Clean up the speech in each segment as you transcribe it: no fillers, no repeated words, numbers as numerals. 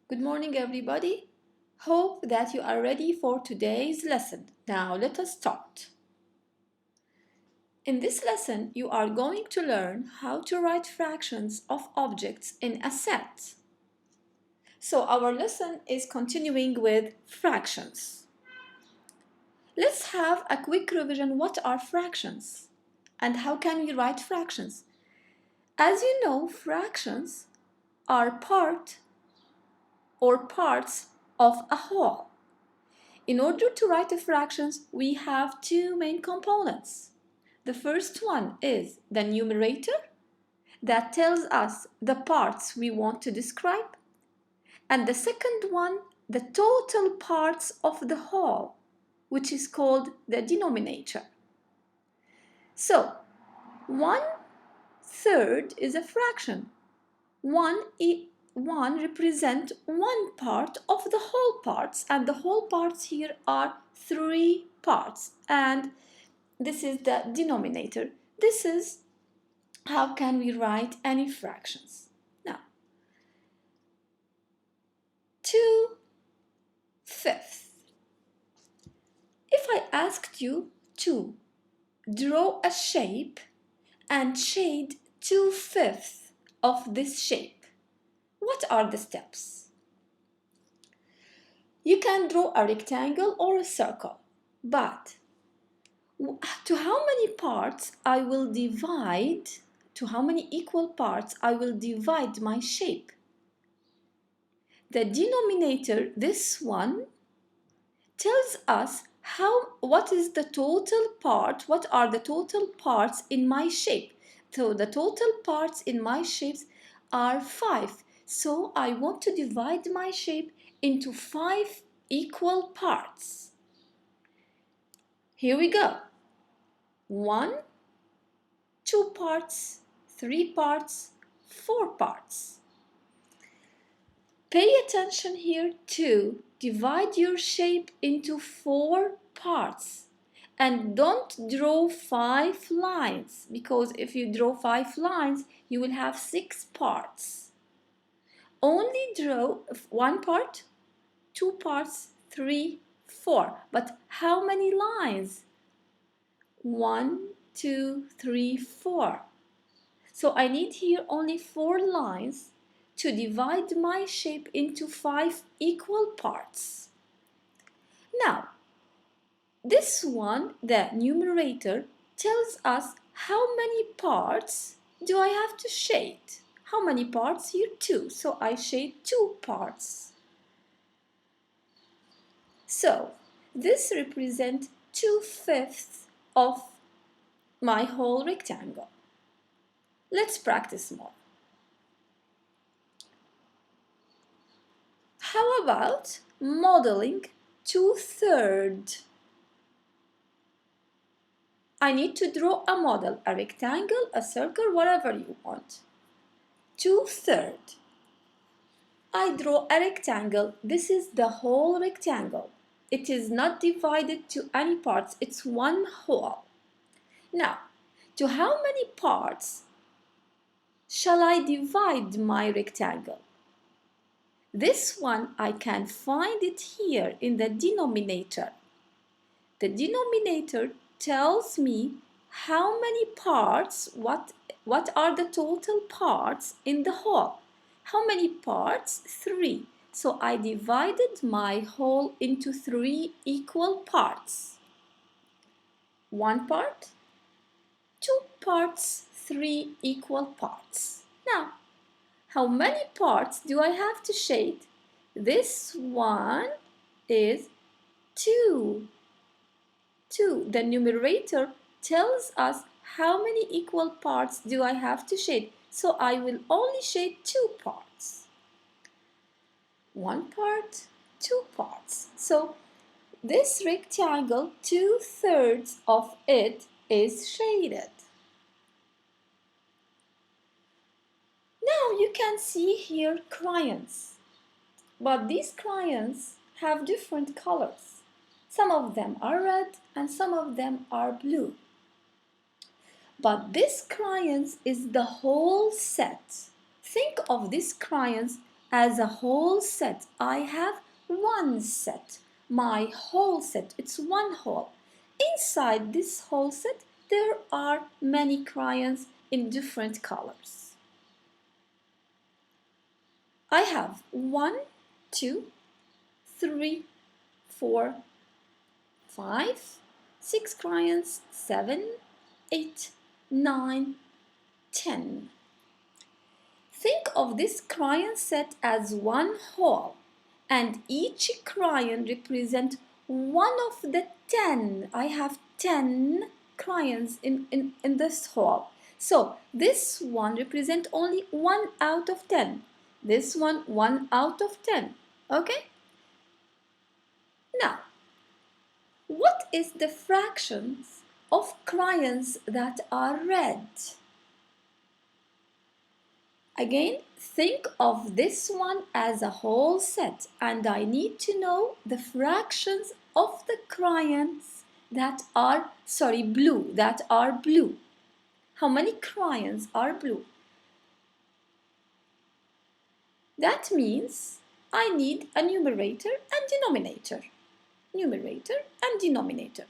Good morning, everybody. Hope that you are ready for today's lesson. Now, let us start. In this lesson, you are going to learn how to write fractions of objects in a set. So, our lesson is continuing with fractions. Let's have a quick revision. What are fractions? And how can we write fractions? As you know, fractions are parts of a whole. In order to write the fractions, we have two main components. The first one is the numerator that tells us the parts we want to describe. And the second one, the total parts of the whole, which is called the denominator. So, 1/3 is a fraction. One represents one part of the whole parts, and the whole parts here are 3 parts, and this is the denominator. This is how can we write any fractions. Now, 2/5. If I asked you to draw a shape and shade 2/5 of this shape, what are the steps? You can draw a rectangle or a circle, but to how many parts I will divide, to how many equal parts I will divide my shape? The denominator, this one, tells us what is the total part, what are the total parts in my shape. So the total parts in my shapes are 5. So I want to divide my shape into 5 equal parts. Here we go. 1, 2 parts, 3 parts, 4 parts. Pay attention here to divide your shape into 4 parts and don't draw 5 lines, because if you draw 5 lines you will have 6 parts. Only draw 1 part, 2 parts, 3, 4. But how many lines? 1, 2, 3, 4. So I need here only 4 lines to divide my shape into 5 equal parts. Now, this one, the numerator, tells us how many parts do I have to shade. How many parts here? 2. So I shade 2 parts. So this represents 2/5 of my whole rectangle. Let's practice more. How about modeling 2/3? I need to draw a model, a rectangle, a circle, whatever you want. 2/3. I draw a rectangle. This is the whole rectangle. It is not divided to any parts. It's one whole. Now, to how many parts shall I divide my rectangle? This one I can find it here in the denominator. The denominator tells me how many parts, what are the total parts in the whole. How many parts? 3. So I divided my whole into 3 equal parts. 1 part, 2 parts, 3 equal parts. Now, how many parts do I have to shade? This one is 2. 2. The numerator tells us how many equal parts do I have to shade. So I will only shade 2 parts. 1 part, 2 parts. So this rectangle, 2/3 of it is shaded. Now you can see here crayons, but these crayons have different colors. Some of them are red and some of them are blue. But this crayons is the whole set. Think of these crayons as a whole set. I have one set. My whole set, it's one whole. Inside this whole set, there are many crayons in different colors. I have 1, 2, 3, 4, 5, 6 crayons, 7, 8, 9, 10. Think of this crayon set as one whole, and each crayon represents one of the 10. I have 10 crayons in this whole. So this one represents only 1 out of 10. This one, 1 out of 10. Okay? Now, what is the fractions of crayons that are red? Again, think of this one as a whole set, and I need to know the fractions of the crayons that are, blue. How many crayons are blue? That means I need a numerator and denominator. Numerator and denominator.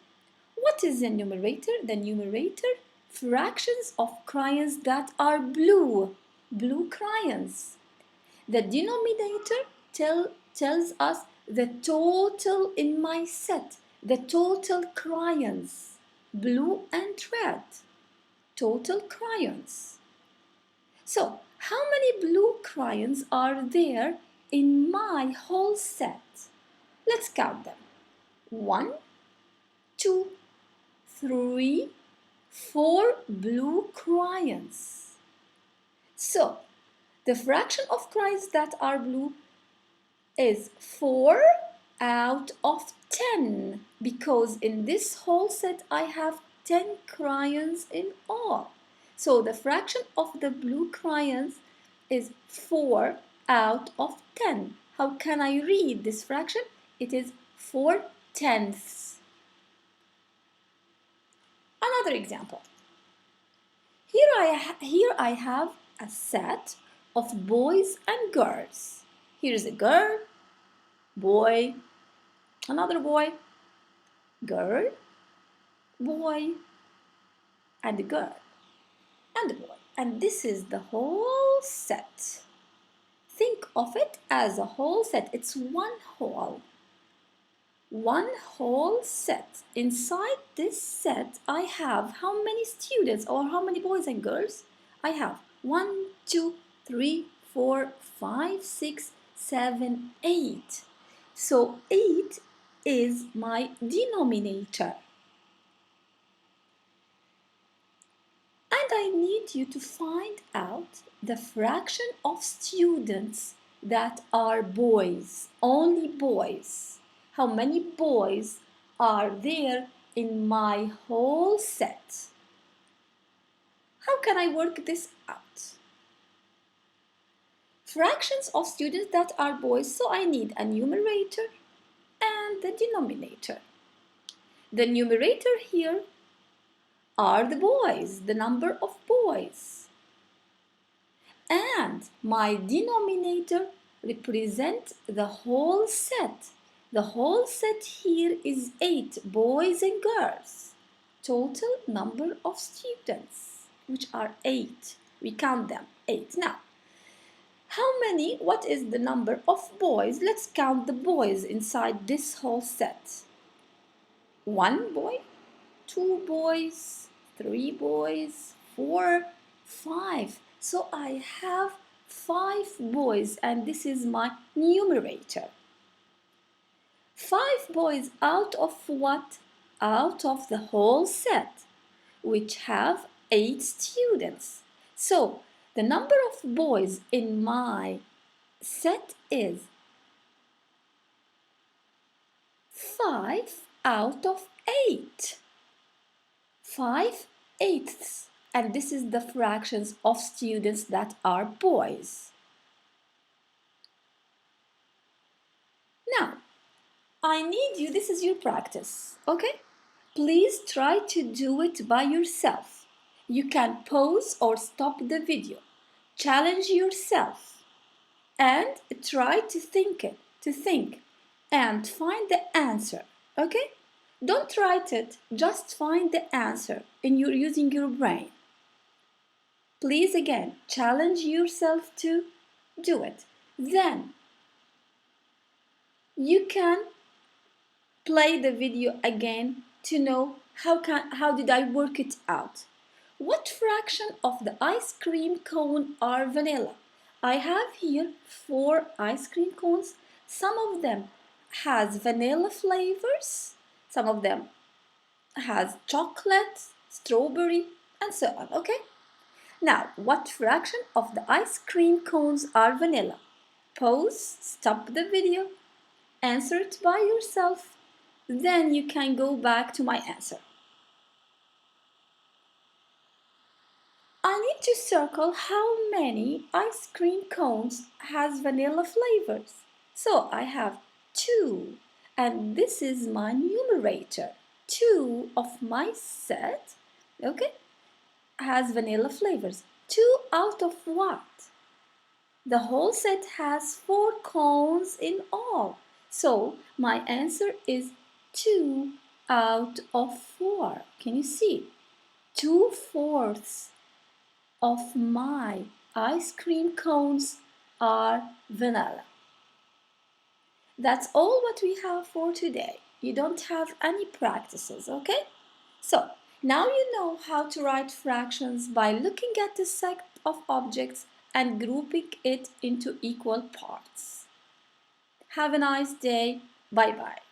What is the numerator? The numerator, fractions of crayons that are blue. Blue crayons. The denominator tells us the total in my set, the total crayons, blue and red, total crayons. So, how many blue crayons are there in my whole set? Let's count them. 1, 2, 3, 4 blue crayons. So, the fraction of crayons that are blue is 4 out of 10, because in this whole set I have 10 crayons in all. So the fraction of the blue crayons is 4 out of 10. How can I read this fraction? It is 4/10. Another example. Here I have a set of boys and girls. Here is a girl, boy, another boy, girl, boy, and a girl, and a boy. And this is the whole set. Think of it as a whole set. It's one whole. One whole set. Inside this set, I have how many students or how many boys and girls? I have 1, 2, 3, 4, 5, 6, 7, 8. So 8 is my denominator. And I need you to find out the fraction of students that are boys, only boys. How many boys are there in my whole set? How can I work this out? Fractions of students that are boys, so I need a numerator and the denominator. The numerator here are the boys, the number of boys. And my denominator represents the whole set. The whole set here is 8 boys and girls. Total number of students, which are 8. We count them, 8. Now, what is the number of boys? Let's count the boys inside this whole set. 1 boy, 2 boys, 3 boys, 4, 5. So I have 5 boys, and this is my numerator. 5 boys out of what? Out of the whole set, which have 8 students. So the number of boys in my set is 5 out of 8. 5/8. And this is the fractions of students that are boys. Now, I need you, this is your practice, okay? Please try to do it by yourself. You can pause or stop the video. Challenge yourself. and try to think and find the answer. Okay? Don't write it, just find the answer using your brain. Please again, challenge yourself to do it. Then you can play the video again to know how did I work it out. What fraction of the ice cream cone are vanilla? I have here 4 ice cream cones. Some of them has vanilla flavors, some of them has chocolate, strawberry, and so on, okay? Now, what fraction of the ice cream cones are vanilla? Pause, stop the video, answer it by yourself, then you can go back to my answer. I need to circle how many ice cream cones has vanilla flavors. So I have 2, and this is my numerator. 2 of my set, okay, has vanilla flavors. 2 out of what? The whole set has 4 cones in all. So my answer is 2 out of 4. Can you see? 2/4 of my ice cream cones are vanilla. That's all what we have for today. You don't have any practices, okay? So, now you know how to write fractions by looking at the set of objects and grouping it into equal parts. Have a nice day. Bye-bye.